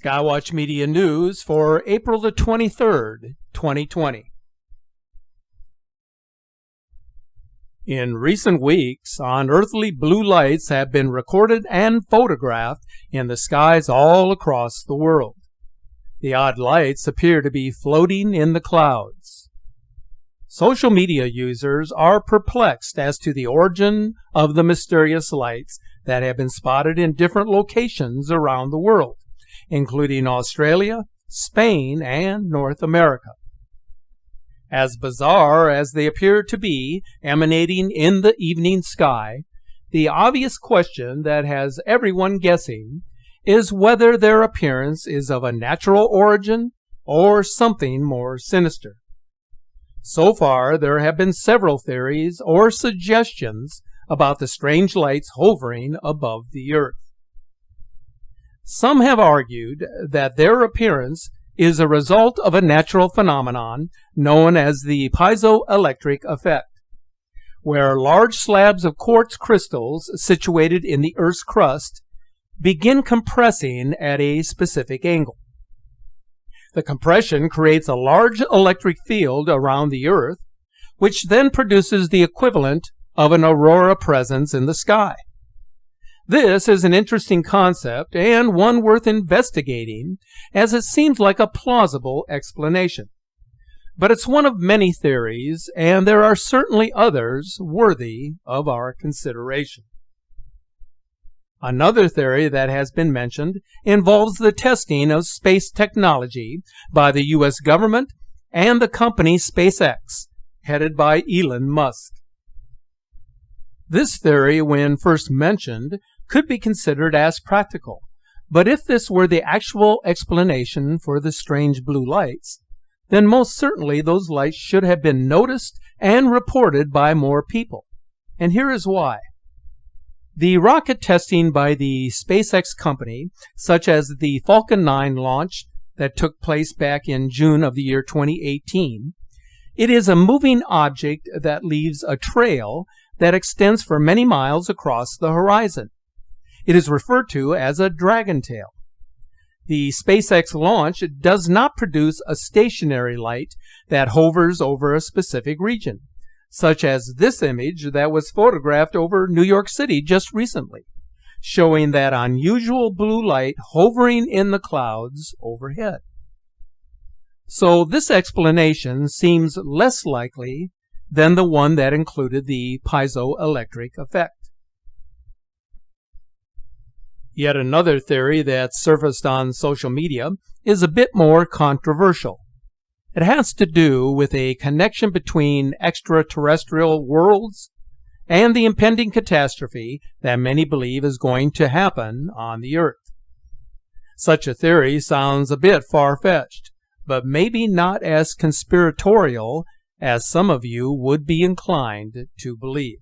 Skywatch Media News for April the 23rd, 2020. In recent weeks, unearthly blue lights have been recorded and photographed in the skies all across the world. The odd lights appear to be floating in the clouds. Social media users are perplexed as to the origin of the mysterious lights that have been spotted in different locations around the world, including Australia, Spain, and North America. As bizarre as they appear to be emanating in the evening sky, the obvious question that has everyone guessing is whether their appearance is of a natural origin or something more sinister. So far, there have been several theories or suggestions about the strange lights hovering above the Earth. Some have argued that their appearance is a result of a natural phenomenon known as the Piezoelectric effect, where large slabs of quartz crystals situated in the Earth's crust begin compressing at a specific angle. The compression creates a large electric field around the Earth, which then produces the equivalent of an aurora presence in the sky. This is an interesting concept and one worth investigating, as it seems like a plausible explanation. But it's one of many theories, and there are certainly others worthy of our consideration. Another theory that has been mentioned involves the testing of space technology by the U.S. government and the company SpaceX, headed by Elon Musk. This theory, when first mentioned, could be considered as practical, but if this were the actual explanation for the strange blue lights, then most certainly those lights should have been noticed and reported by more people. And here is why. The rocket testing by the SpaceX company, such as the Falcon 9 launch that took place back in June of the year 2018, it is a moving object that leaves a trail that extends for many miles across the horizon. It is referred to as a dragon tail. The SpaceX launch does not produce a stationary light that hovers over a specific region, such as this image that was photographed over New York City just recently, showing that unusual blue light hovering in the clouds overhead. So this explanation seems less likely than the one that included the piezoelectric effect. Yet another theory that surfaced on social media is a bit more controversial. It has to do with a connection between extraterrestrial worlds and the impending catastrophe that many believe is going to happen on the Earth. Such a theory sounds a bit far-fetched, but maybe not as conspiratorial as some of you would be inclined to believe.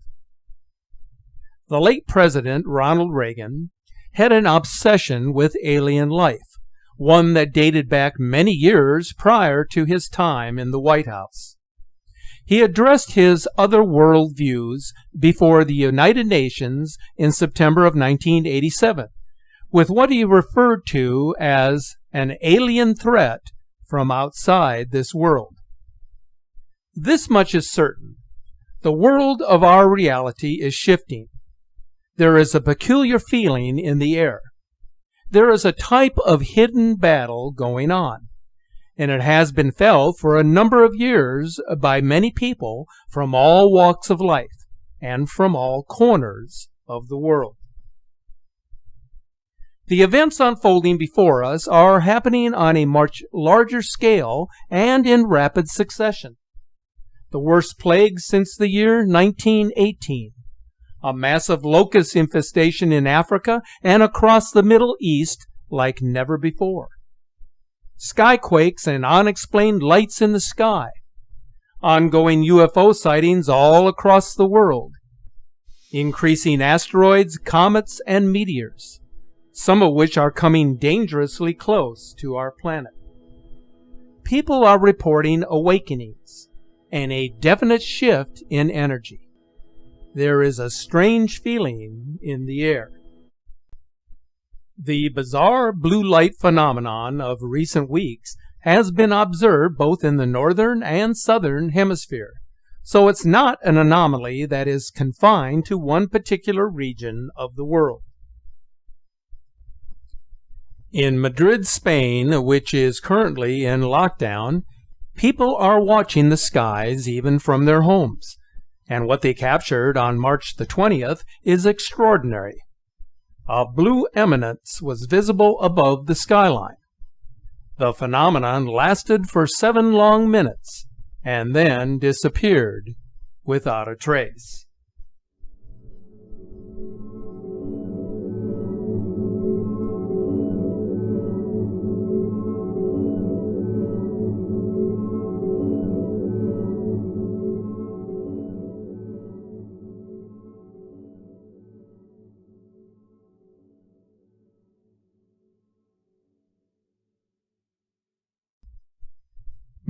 The late President Ronald Reagan had an obsession with alien life, one that dated back many years prior to his time in the White House. He addressed his otherworld views before the United Nations in September of 1987 with what he referred to as an alien threat from outside this world. This much is certain. The world of our reality is shifting. There is a peculiar feeling in the air. There is a type of hidden battle going on, and it has been felt for a number of years by many people from all walks of life and from all corners of the world. The events unfolding before us are happening on a much larger scale and in rapid succession. The worst plague since the year 1918. A massive locust infestation in Africa and across the Middle East like never before. Skyquakes and unexplained lights in the sky. Ongoing UFO sightings all across the world. Increasing asteroids, comets, and meteors, some of which are coming dangerously close to our planet. People are reporting awakenings and a definite shift in energy. There is a strange feeling in the air. The bizarre blue light phenomenon of recent weeks has been observed both in the northern and southern hemisphere, so it's not an anomaly that is confined to one particular region of the world. In Madrid, Spain, which is currently in lockdown, people are watching the skies even from their homes, and what they captured on March the 20th is extraordinary. A blue eminence was visible above the skyline. The phenomenon lasted for 7 long minutes and then disappeared without a trace.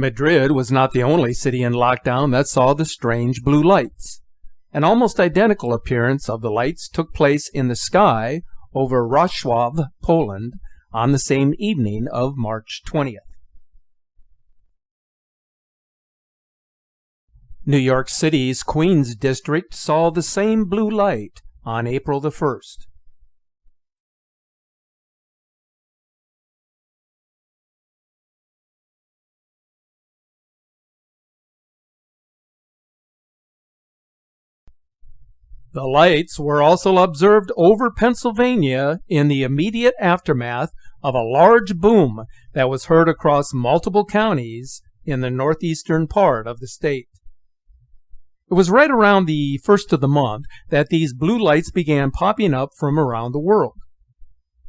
Madrid was not the only city in lockdown that saw the strange blue lights. An almost identical appearance of the lights took place in the sky over Wrocław, Poland, on the same evening of March 20th. New York City's Queens District saw the same blue light on April the 1st. The lights were also observed over Pennsylvania in the immediate aftermath of a large boom that was heard across multiple counties in the northeastern part of the state. It was right around the first of the month that these blue lights began popping up from around the world.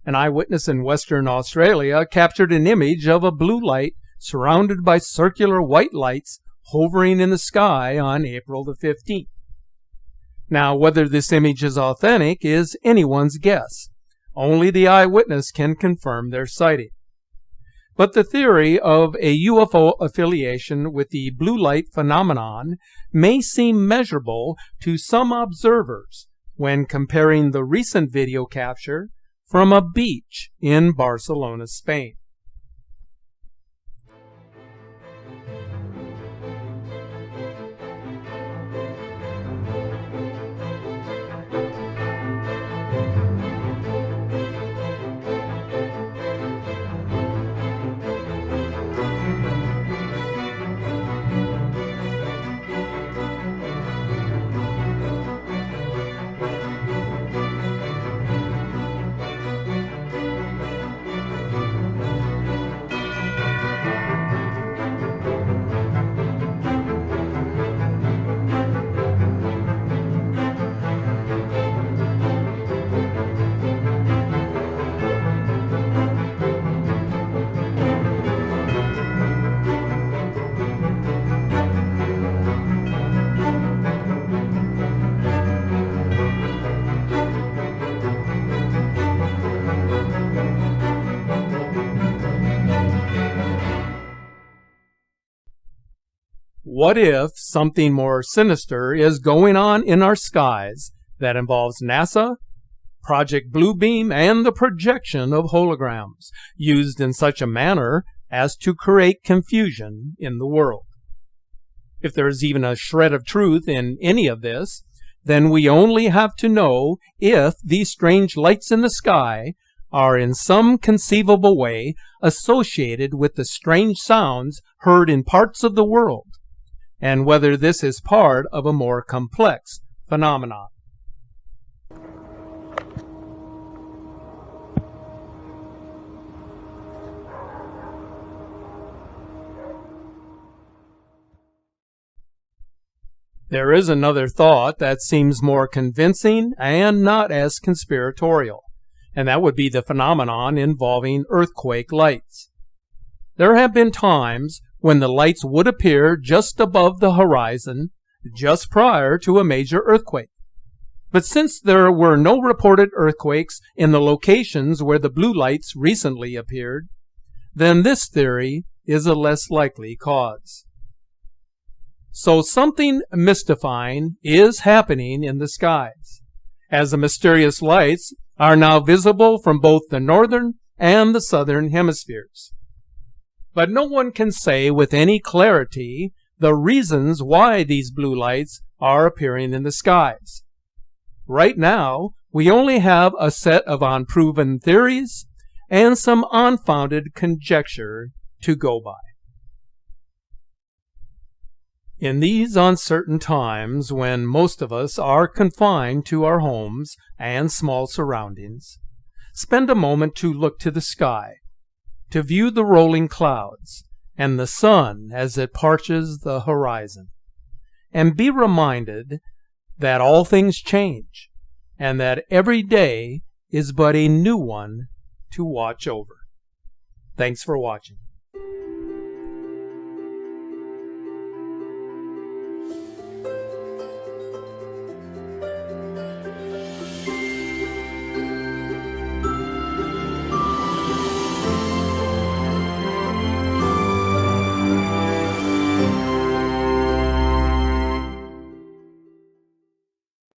An eyewitness in Western Australia captured an image of a blue light surrounded by circular white lights hovering in the sky on April the 15th. Now, whether this image is authentic is anyone's guess. Only the eyewitness can confirm their sighting. But the theory of a UFO affiliation with the blue light phenomenon may seem measurable to some observers when comparing the recent video capture from a beach in Barcelona, Spain. What if something more sinister is going on in our skies that involves NASA, Project Bluebeam, and the projection of holograms used in such a manner as to create confusion in the world? If there is even a shred of truth in any of this, then we only have to know if these strange lights in the sky are in some conceivable way associated with the strange sounds heard in parts of the world, and whether this is part of a more complex phenomenon. There is another thought that seems more convincing and not as conspiratorial, and that would be the phenomenon involving earthquake lights. There have been times when the lights would appear just above the horizon just prior to a major earthquake. But since there were no reported earthquakes in the locations where the blue lights recently appeared, then this theory is a less likely cause. So something mystifying is happening in the skies, as the mysterious lights are now visible from both the northern and the southern hemispheres. But no one can say with any clarity the reasons why these blue lights are appearing in the skies. Right now, we only have a set of unproven theories and some unfounded conjecture to go by. In these uncertain times, when most of us are confined to our homes and small surroundings, spend a moment to look to the sky, to view the rolling clouds and the sun as it parches the horizon, and be reminded that all things change, and that every day is but a new one to watch over. Thanks for watching.